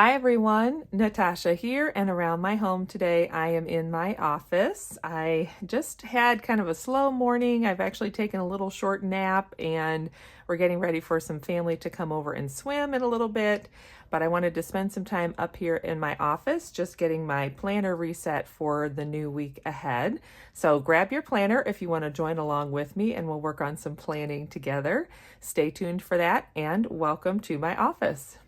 Hi everyone, Natasha here, and around my home today I am in my office. I just had kind of a slow morning. I've actually taken a little short nap and we're getting ready for some family to come over and swim in a little bit, but I wanted to spend some time up here in my office just getting my planner reset for the new week ahead. So grab your planner if you want to join along with me and we'll work on some planning together. Stay tuned for that and welcome to my office.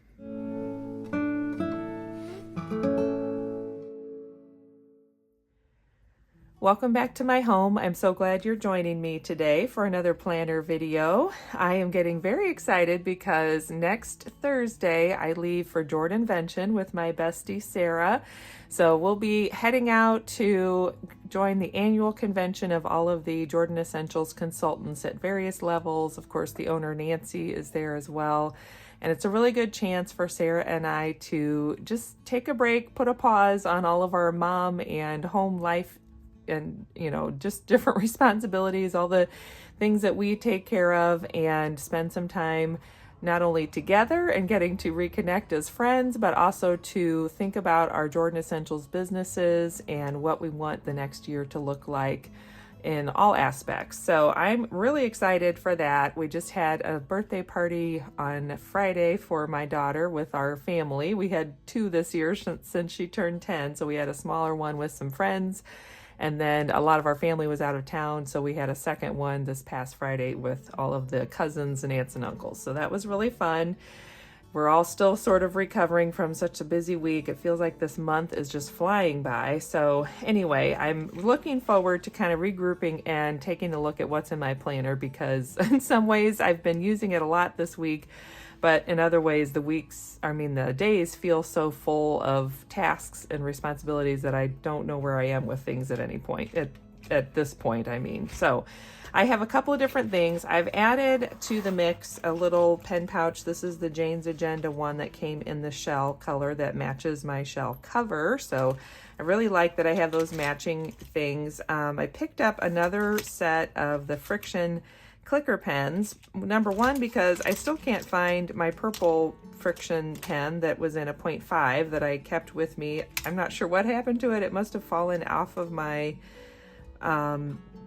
Welcome back to my home. I'm so glad you're joining me today for another planner video. I am getting very excited because next Thursday I leave for Jordanvention with my bestie Sarah. So we'll be heading out to join the annual convention of all of the Jordan Essentials consultants at various levels. Of course, the owner Nancy is there as well. And it's a really good chance for Sarah and I to just take a break, put a pause on all of our mom and home life and, just different responsibilities, all the things that we take care of, and spend some time not only together and getting to reconnect as friends, but also to think about our Jordan Essentials businesses and what we want the next year to look like in all aspects. So I'm really excited for that. We just had a birthday party on Friday for my daughter with our family. We had two this year since she turned 10. So we had a smaller one with some friends. And then a lot of our family was out of town, so we had a second one this past Friday with all of the cousins and aunts and uncles. So that was really fun. We're all still sort of recovering from such a busy week. It feels like this month is just flying by. So anyway, I'm looking forward to kind of regrouping and taking a look at what's in my planner, because in some ways I've been using it a lot this week. But in other ways, the days feel so full of tasks and responsibilities that I don't know where I am with things at any point, at this point, So I have a couple of different things. I've added to the mix a little pen pouch. This is the Jane's Agenda one that came in the shell color that matches my shell cover. So I really like that I have those matching things. I picked up another set of the Friction clicker pens. Number one, because I still can't find my purple Friction pen that was in a 0.5 that I kept with me. I'm not sure what happened to it. It must have fallen off of my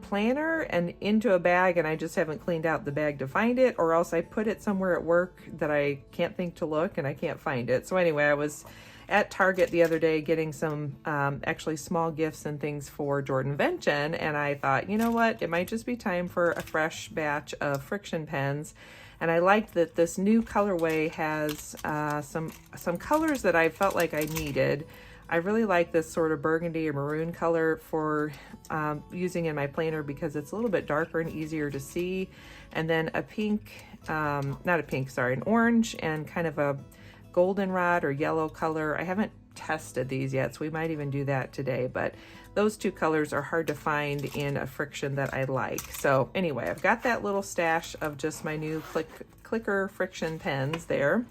planner and into a bag, and I just haven't cleaned out the bag to find it, or else I put it somewhere at work that I can't think to look and I can't find it. So anyway, I was at Target the other day getting some actually small gifts and things for Jordanvention, and I thought, you know what, it might just be time for a fresh batch of Friction pens. And I liked that this new colorway has some colors that I felt like I needed. I really like this sort of burgundy or maroon color for using in my planner because it's a little bit darker and easier to see. And then a pink, an orange and kind of a goldenrod or yellow color. I haven't tested these yet, so we might even do that today, but those two colors are hard to find in a Friction that I like. So anyway, I've got that little stash of just my new clicker Friction pens there.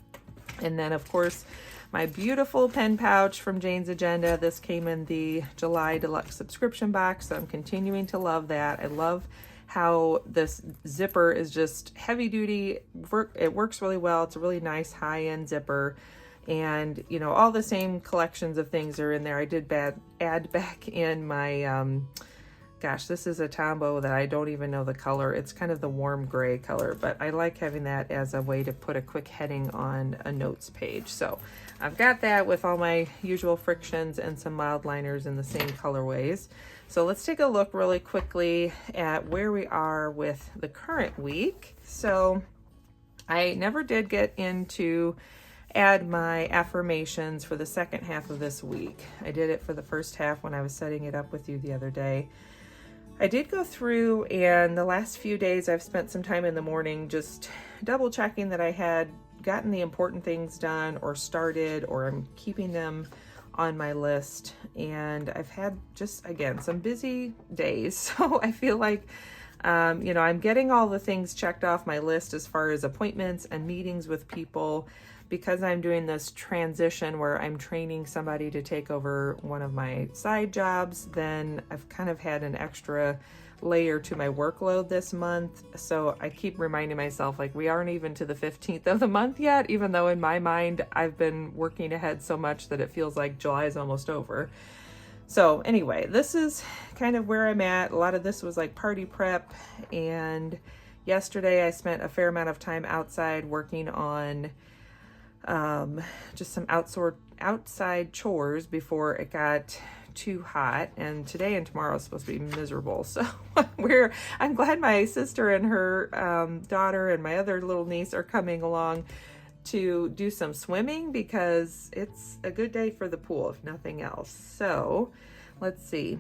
And then of course, my beautiful pen pouch from Jane's Agenda. This came in the July Deluxe subscription box, so I'm continuing to love that. I love how this zipper is just heavy duty. It works really well. It's a really nice high-end zipper. And, all the same collections of things are in there. I did add back in my, this is a Tombow that I don't even know the color. It's kind of the warm gray color, but I like having that as a way to put a quick heading on a notes page. So I've got that with all my usual Frictions and some mild liners in the same colorways. So let's take a look really quickly at where we are with the current week. So I never did get into add my affirmations for the second half of this week. I did it for the first half when I was setting it up with you the other day. I did go through, and the last few days I've spent some time in the morning just double checking that I had gotten the important things done or started, or I'm keeping them on my list. And I've had just, again, some busy days. So I feel like, I'm getting all the things checked off my list as far as appointments and meetings with people, because I'm doing this transition where I'm training somebody to take over one of my side jobs. Then I've kind of had an extra layer to my workload this month. So I keep reminding myself, like, we aren't even to the 15th of the month yet, even though in my mind I've been working ahead so much that it feels like July is almost over. So anyway, this is kind of where I'm at. A lot of this was like party prep, and yesterday I spent a fair amount of time outside working on just some outside chores before it got too hot, and today and tomorrow is supposed to be miserable. So I'm glad my sister and her daughter and my other little niece are coming along to do some swimming, because it's a good day for the pool if nothing else. So let's see,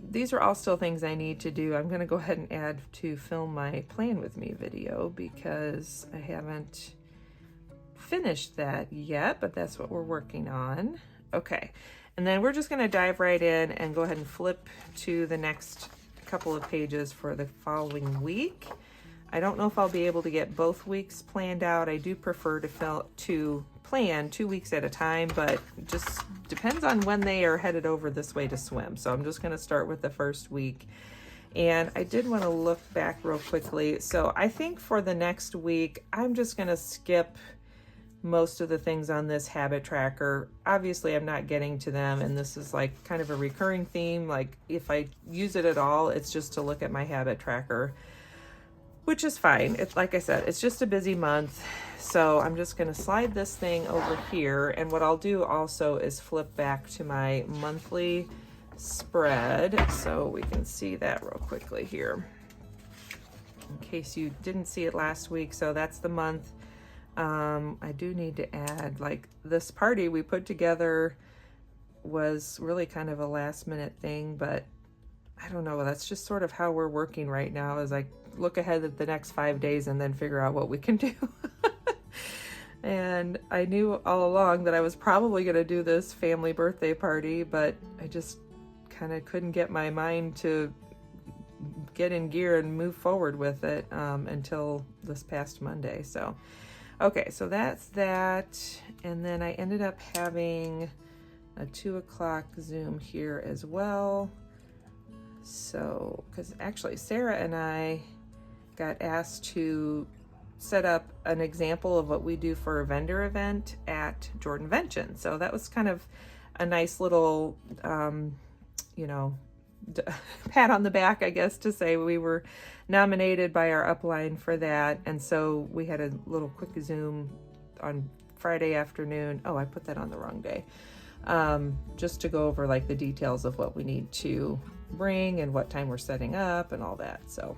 these are all still things I need to do. I'm going to go ahead and add to film my plan with me video, because I haven't finished that yet, but that's what we're working on. Okay, and then we're just going to dive right in and go ahead and flip to the next couple of pages for the following week. I don't know if I'll be able to get both weeks planned out. I do prefer to plan 2 weeks at a time, but just depends on when they are headed over this way to swim. So I'm just going to start with the first week. And I did want to look back real quickly. So I think for the next week, I'm just going to skip most of the things on this habit tracker. Obviously, I'm not getting to them, and this is like kind of a recurring theme. Like, if I use it at all, it's just to look at my habit tracker, which is fine. It's like I said, it's just a busy month. So I'm just going to slide this thing over here. And what I'll do also is flip back to my monthly spread, so we can see that real quickly here, in case you didn't see it last week. So that's the month. I do need to add, like, this party we put together was really kind of a last minute thing, but I don't know, that's just sort of how we're working right now, is I look ahead at the next 5 days and then figure out what we can do. And I knew all along that I was probably going to do this family birthday party, but I just kind of couldn't get my mind to get in gear and move forward with it until this past Monday. So okay, so that's that. And then I ended up having a 2 o'clock Zoom here as well. So, because actually Sarah and I got asked to set up an example of what we do for a vendor event at Jordanvention. So that was kind of a nice little, pat on the back, I guess, to say we were nominated by our upline for that. And so we had a little quick Zoom on Friday afternoon. Oh, I put that on the wrong day. Just to go over like the details of what we need to bring and what time we're setting up and all that. So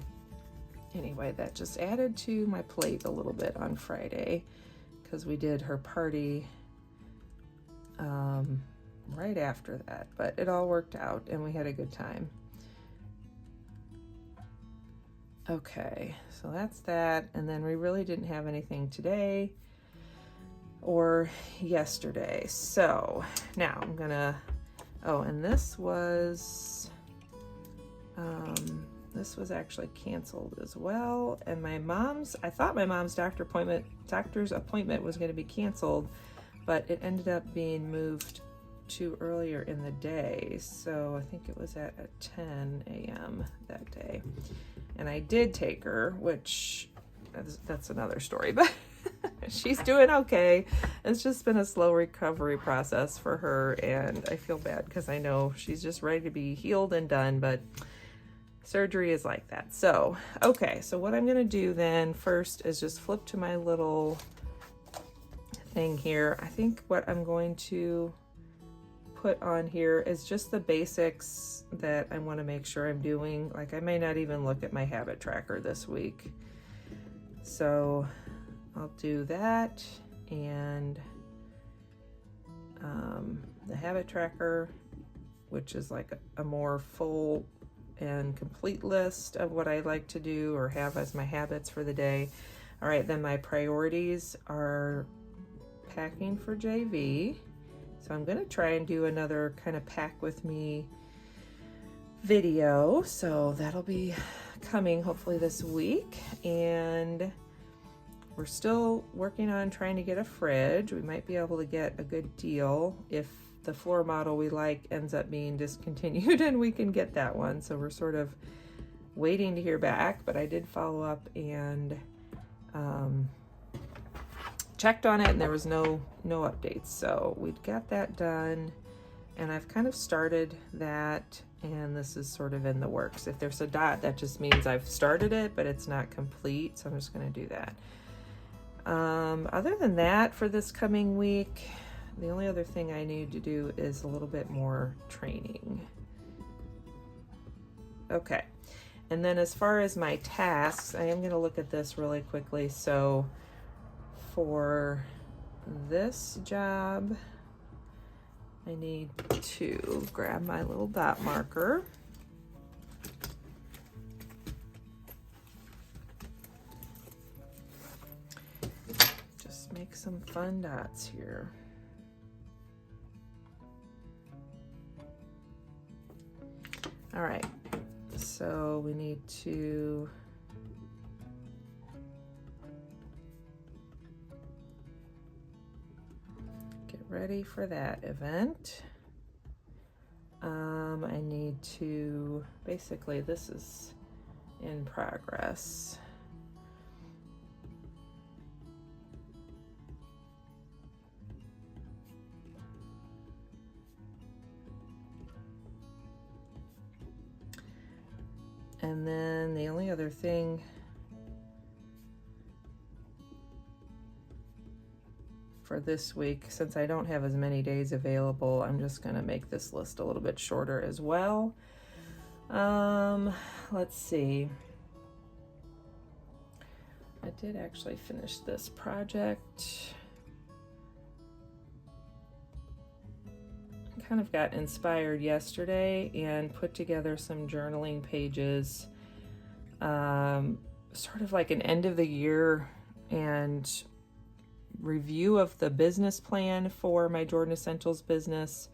anyway, that just added to my plate a little bit on Friday, because we did her party right after that, but it all worked out and we had a good time. Okay, so that's that. And then we really didn't have anything today or yesterday. So now I'm gonna, and this was actually canceled as well. And I thought my mom's doctor's appointment was going to be canceled, but it ended up being moved to earlier in the day. So I think it was at 10 a.m. that day. And I did take her, which that's another story, but she's doing okay. It's just been a slow recovery process for her, and I feel bad because I know she's just ready to be healed and done, but surgery is like that. So, okay, so what I'm going to do then first is just flip to my little thing here. I think what I'm going to put on here is just the basics that I want to make sure I'm doing. Like, I may not even look at my habit tracker this week. So I'll do that, and the habit tracker, which is like a more full and complete list of what I like to do or have as my habits for the day. All right, then my priorities are packing for JV. So I'm gonna try and do another kind of pack with me video. So that'll be coming hopefully this week. And we're still working on trying to get a fridge. We might be able to get a good deal if the floor model we like ends up being discontinued and we can get that one. So we're sort of waiting to hear back, but I did follow up and checked on it, and there was no updates. So we got that done, and I've kind of started that, and this is sort of in the works. If there's a dot, that just means I've started it, but it's not complete, so I'm just going to do that. Other than that, for this coming week, the only other thing I need to do is a little bit more training. Okay, and then as far as my tasks, I am going to look at this really quickly. So for this job, I need to grab my little dot marker. Just make some fun dots here. All right, so we need to get ready for that event. I need to, basically this is in progress. And then the only other thing for this week, since I don't have as many days available, I'm just going to make this list a little bit shorter as well. Let's see. I did actually finish this project. Kind of got inspired yesterday and put together some journaling pages, sort of like an end of the year and review of the business plan for my Jordan Essentials business,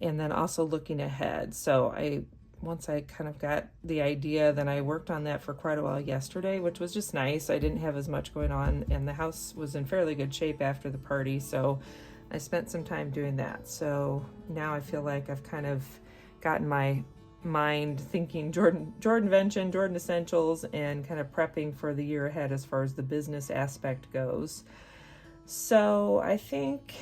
and then also looking ahead. So once I kind of got the idea, then I worked on that for quite a while yesterday, which was just nice. I didn't have as much going on, and the house was in fairly good shape after the party, so I spent some time doing that. So now I feel like I've kind of gotten my mind thinking Jordanvention, Jordan Essentials, and kind of prepping for the year ahead as far as the business aspect goes. So I think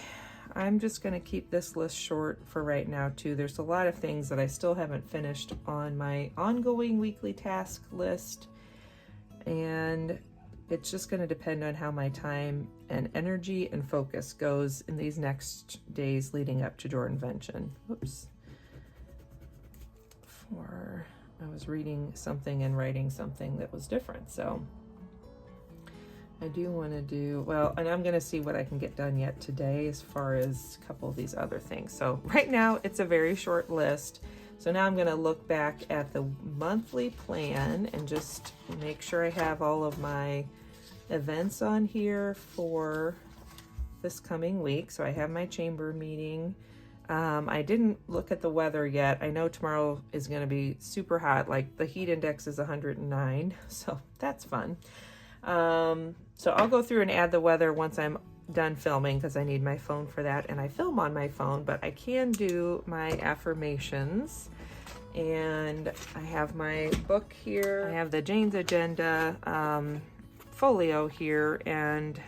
I'm just going to keep this list short for right now too. There's a lot of things that I still haven't finished on my ongoing weekly task list, and it's just going to depend on how my time and energy and focus goes in these next days leading up to Jordanvention. Whoops. I was reading something and writing something that was different. So I do want to do, well, and I'm going to see what I can get done yet today as far as a couple of these other things. So right now it's a very short list. So now I'm going to look back at the monthly plan and just make sure I have all of my events on here for this coming week. So I have my chamber meeting. I didn't look at the weather yet. I know tomorrow is going to be super hot. Like the heat index is 109, so that's fun. So I'll go through and add the weather once I'm done filming, because I need my phone for that, and I film on my phone, but I can do my affirmations. And I have my book here. I have the Jane's Agenda folio here, and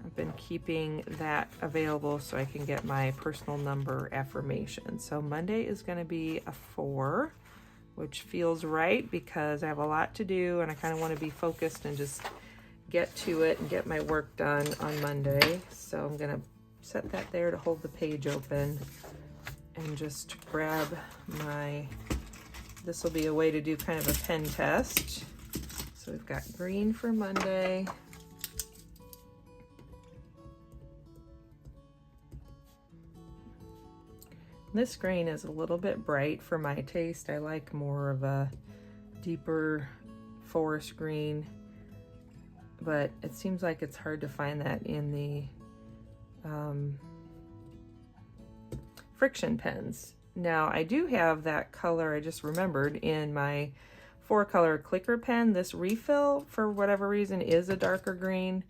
I've been keeping that available so I can get my personal number affirmation. So Monday is going to be a 4, which feels right because I have a lot to do and I kind of want to be focused and just get to it and get my work done on Monday. So I'm going to set that there to hold the page open and just grab my, this will be a way to do kind of a pen test. So we've got green for Monday. This green is a little bit bright for my taste. I like more of a deeper forest green, but it seems like it's hard to find that in the friction pens. Now I do have that color, I just remembered, in my 4-color clicker pen. This refill, for whatever reason, is a darker green,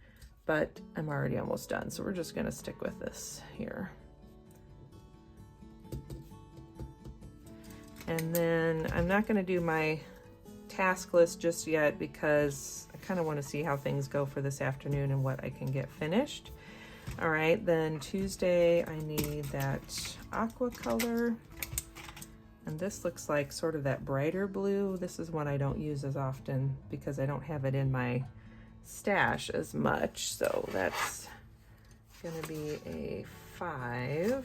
but I'm already almost done, so we're just gonna stick with this here. And then I'm not going to do my task list just yet because I kind of want to see how things go for this afternoon and what I can get finished. All right, then Tuesday I need that aqua color. And this looks like sort of that brighter blue. This is one I don't use as often because I don't have it in my stash as much. So that's gonna be a 5.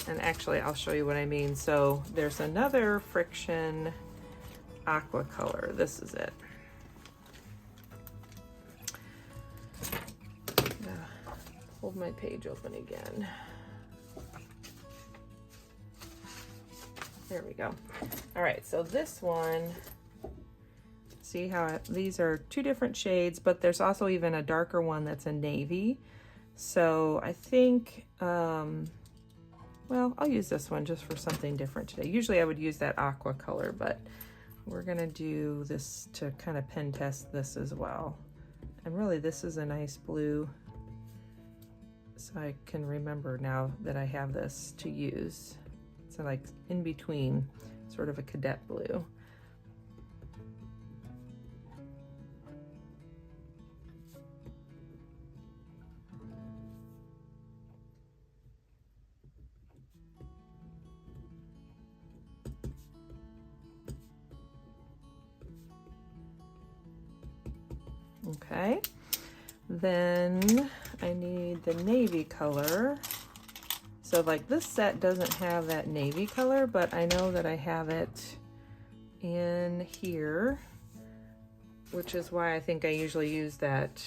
And actually, I'll show you what I mean. So there's another Friction aqua color. This is it. Hold my page open again. There we go. All right, so this one, see how these are 2 different shades, but there's also even a darker one that's a navy. So I think, well, I'll use this one just for something different today. Usually I would use that aqua color, but we're gonna do this to kind of pen test this as well. And really this is a nice blue, so I can remember now that I have this to use. So like in between, sort of a cadet blue. Okay, then I need the navy color. So like this set doesn't have that navy color, but I know that I have it in here, which is why I think I usually use that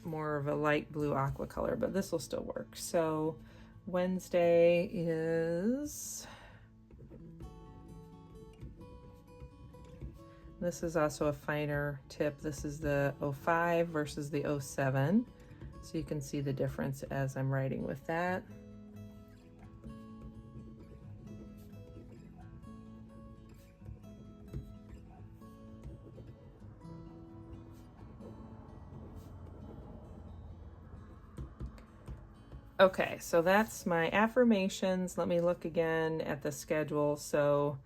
more of a light blue aqua color, but this will still work. So Wednesday is, this is also a finer tip. This is the 05 versus the 07. So you can see the difference as I'm writing with that. Okay, so that's my affirmations. Let me look again at the schedule. So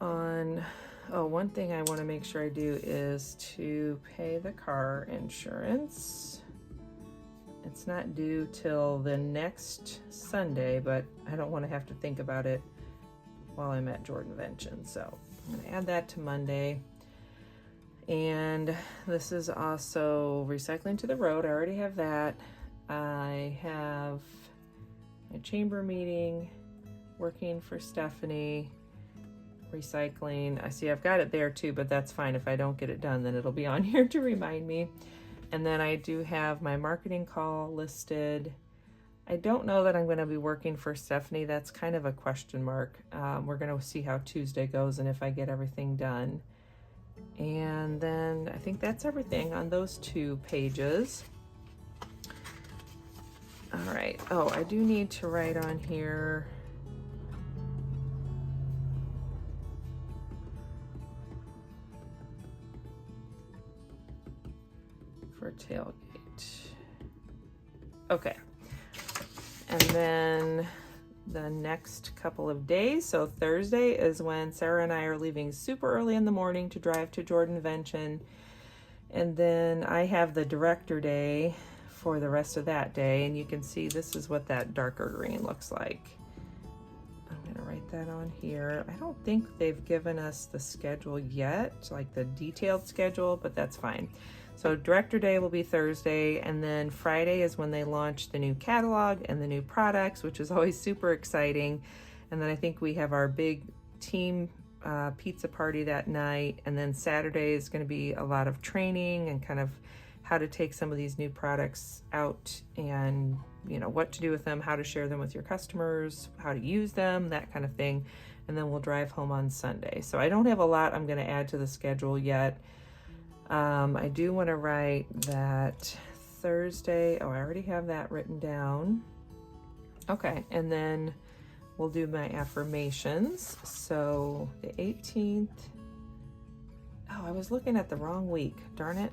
on, one thing I want to make sure I do is to pay the car insurance. It's not due till the next Sunday, but I don't want to have to think about it while I'm at Jordanvention. So I'm going to add that to Monday. And this is also recycling to the road. I already have that. I have a chamber meeting, working for Stephanie, recycling. I see I've got it there too, but that's fine. If I don't get it done, then it'll be on here to remind me. And then I do have my marketing call listed. I don't know that I'm going to be working for Stephanie. That's kind of a question mark. We're going to see how Tuesday goes and if I get everything done. And then I think that's everything on those 2 pages. All right. Oh, I do need to write on here. For tailgate. Okay. And then the next couple of days. So Thursday is when Sarah and I are leaving super early in the morning to drive to Jordanvention. And then I have the director day for the rest of that day, and you can see this is what that darker green looks like. I'm gonna write that on here. I don't think they've given us the schedule yet, like the detailed schedule, but that's fine. So director day will be Thursday, and then Friday is when they launch the new catalog and the new products, which is always super exciting. And then I think we have our big team pizza party that night, and then Saturday is going to be a lot of training and kind of how to take some of these new products out and, you know, what to do with them, how to share them with your customers, how to use them, that kind of thing. And then we'll drive home on Sunday. So I don't have a lot I'm going to add to the schedule yet. I do want to write that Thursday. Oh, I already have that written down. Okay, and then we'll do my affirmations. So the 18th. Oh, I was looking at the wrong week. Darn it.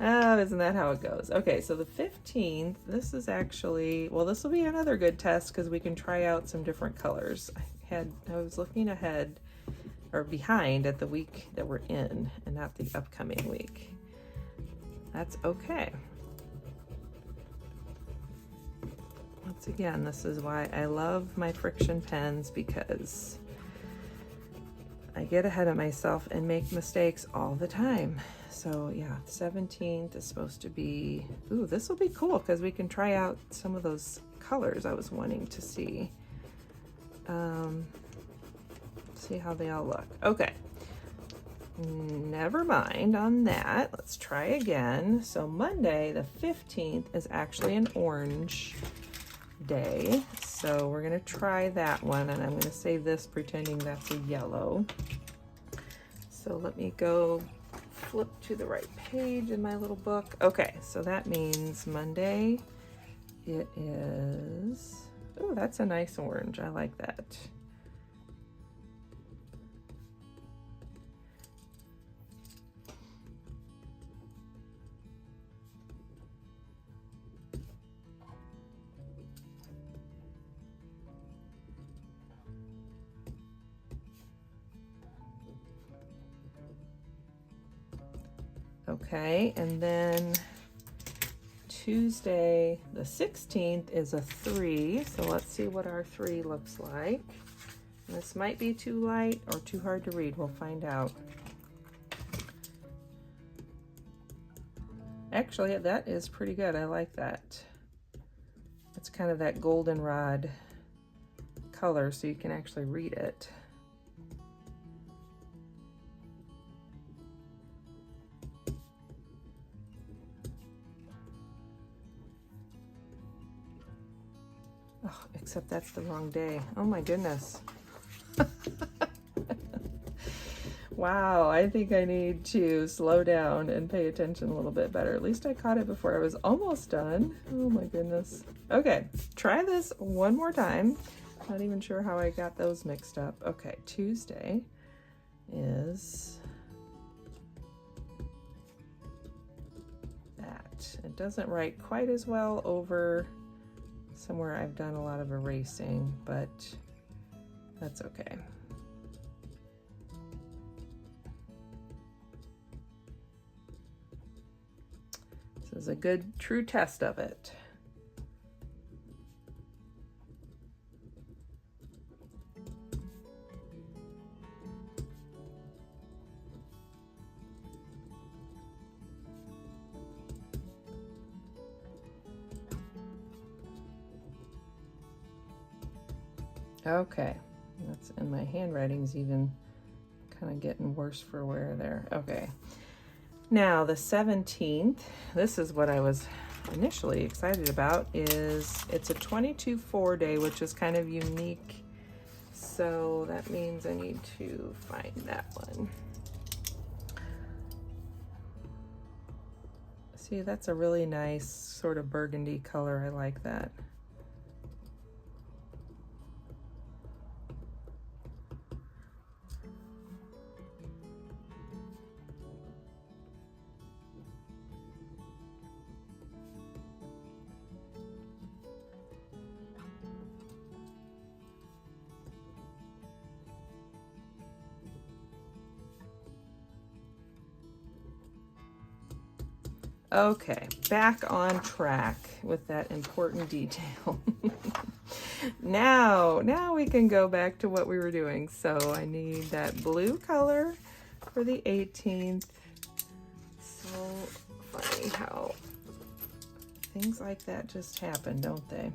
Oh, isn't that how it goes? Okay, so the 15th, this is actually, well, this will be another good test because we can try out some different colors. I was looking ahead or behind at the week that we're in and not the upcoming week. That's okay. Once again, this is why I love my friction pens, because I get ahead of myself and make mistakes all the time. So yeah, 17th is supposed to be, ooh, this will be cool because we can try out some of those colors I was wanting to see. See how they all look. Okay, never mind on that. Let's try again. So Monday, the 15th, is actually an orange day. So we're gonna try that one, and I'm gonna say this pretending that's a yellow. So let me go flip to the right page in my little book. Okay, so that means Monday, it is, oh, that's a nice orange. I like that. Okay, and then Tuesday, the 16th, is a 3. So let's see what our 3 looks like. This might be too light or too hard to read. We'll find out. Actually, that is pretty good. I like that. It's kind of that goldenrod color, so you can actually read it. Oh, except that's the wrong day. Oh my goodness. Wow, I think I need to slow down and pay attention a little bit better. At least I caught it before I was almost done. Oh my goodness. Okay, try this one more time. Not even sure how I got those mixed up. Okay, Tuesday is that. It doesn't write quite as well over somewhere I've done a lot of erasing, but that's okay. This is a good true test of it. Okay, that's, and my handwriting's even kind of getting worse for wear there. Okay, now the 17th, this is what I was initially excited about, is it's a 22-4 day, which is kind of unique. So that means I need to find that one. See, that's a really nice sort of burgundy color. I like that. Okay, back on track with that important detail. Now we can go back to what we were doing. So I need that blue color for the 18th. So funny how things like that just happen, don't they?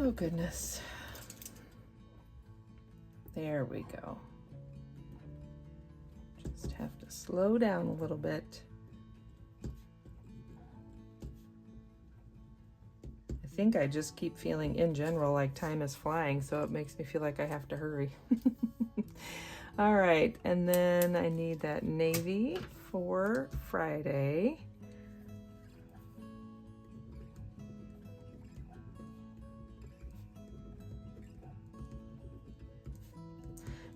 Oh goodness. There we go. Just have to slow down a little bit. I think I just keep feeling in general like time is flying, so it makes me feel like I have to hurry. All right, and then I need that navy for Friday.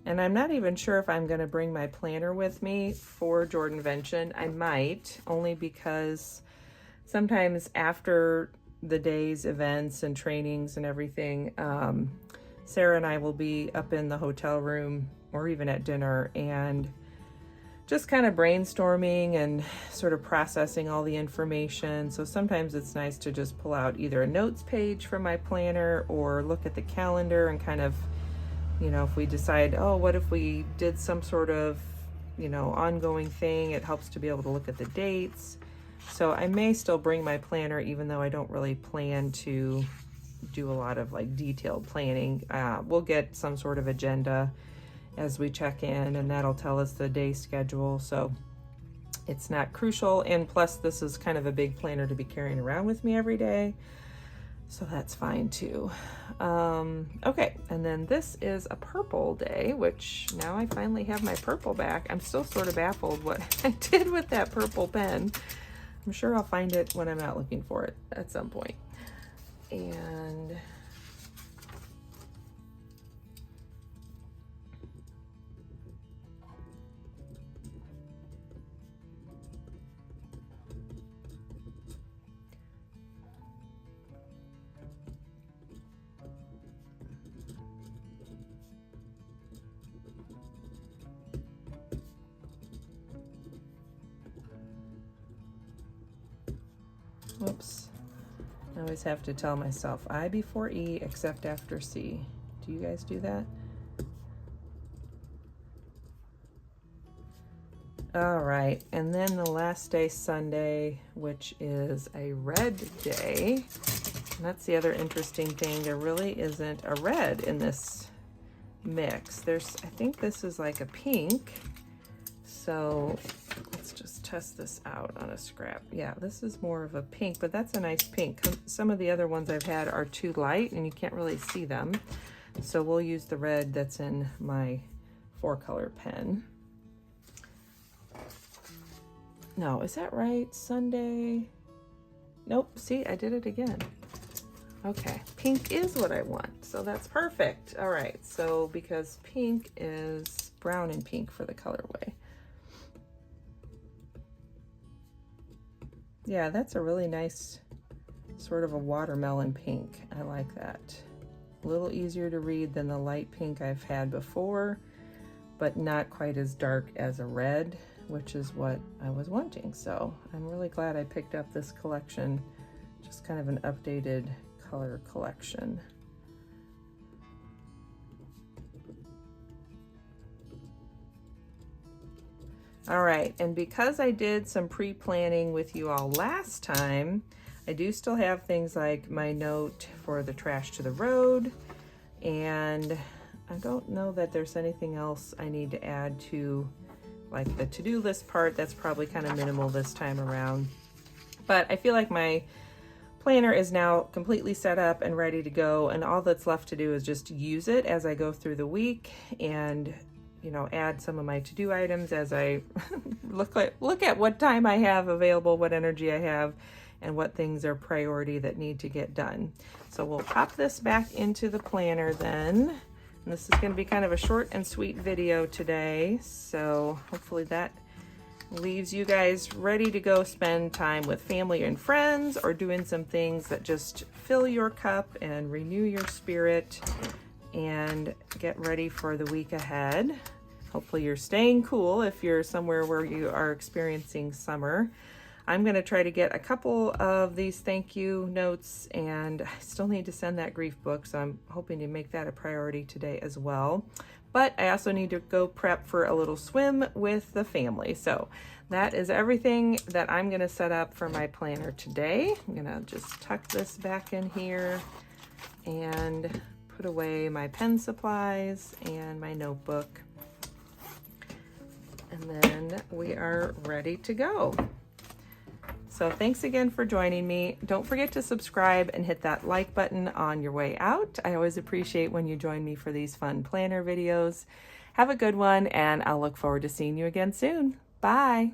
And I'm not even sure if I'm going to bring my planner with me for Jordanvention. I might, only because sometimes after the day's events and trainings and everything, Sarah and I will be up in the hotel room or even at dinner and just kind of brainstorming and sort of processing all the information. So sometimes it's nice to just pull out either a notes page from my planner or look at the calendar and kind of, you know, if we decide, oh, what if we did some sort of, you know, ongoing thing, it helps to be able to look at the dates. So I may still bring my planner, even though I don't really plan to do a lot of like detailed planning. We'll get some sort of agenda as we check in, and that'll tell us the day schedule. So it's not crucial. And plus, this is kind of a big planner to be carrying around with me every day. So that's fine too. Okay, and then this is a purple day, which now I finally have my purple back. I'm still sort of baffled what I did with that purple pen. I'm sure I'll find it when I'm out looking for it at some point. And whoops. I always have to tell myself I before E except after C. Do you guys do that? All right, and then the last day, Sunday, which is a red day. And that's the other interesting thing. There really isn't a red in this mix. I think this is like a pink. So let's just test this out on a scrap. Yeah, this is more of a pink, but that's a nice pink. Some of the other ones I've had are too light and you can't really see them. So we'll use the red that's in my 4-color pen. No, is that right? Sunday? Nope, see, I did it again. Okay, pink is what I want, so that's perfect. All right, so because pink is brown and pink for the colorway. Yeah, that's a really nice sort of a watermelon pink. I like that. A little easier to read than the light pink I've had before, but not quite as dark as a red, which is what I was wanting. So I'm really glad I picked up this collection, just kind of an updated color collection. All right, and because I did some pre-planning with you all last time, I do still have things like my note for the trash to the road, and I don't know that there's anything else I need to add to like the to-do list part. That's probably kind of minimal this time around. But I feel like my planner is now completely set up and ready to go, and all that's left to do is just use it as I go through the week and, you know, add some of my to-do items as I look at what time I have available, what energy I have, and what things are priority that need to get done. So we'll pop this back into the planner then. And this is going to be kind of a short and sweet video today. So hopefully that leaves you guys ready to go spend time with family and friends, or doing some things that just fill your cup and renew your spirit and get ready for the week ahead. Hopefully you're staying cool if you're somewhere where you are experiencing summer. I'm going to try to get a couple of these thank you notes, and I still need to send that grief book, so I'm hoping to make that a priority today as well. But I also need to go prep for a little swim with the family. So that is everything that I'm going to set up for my planner today. I'm going to just tuck this back in here and put away my pen supplies and my notebook. And then we are ready to go. So thanks again for joining me. Don't forget to subscribe and hit that like button on your way out. I always appreciate when you join me for these fun planner videos. Have a good one, and I'll look forward to seeing you again soon. Bye.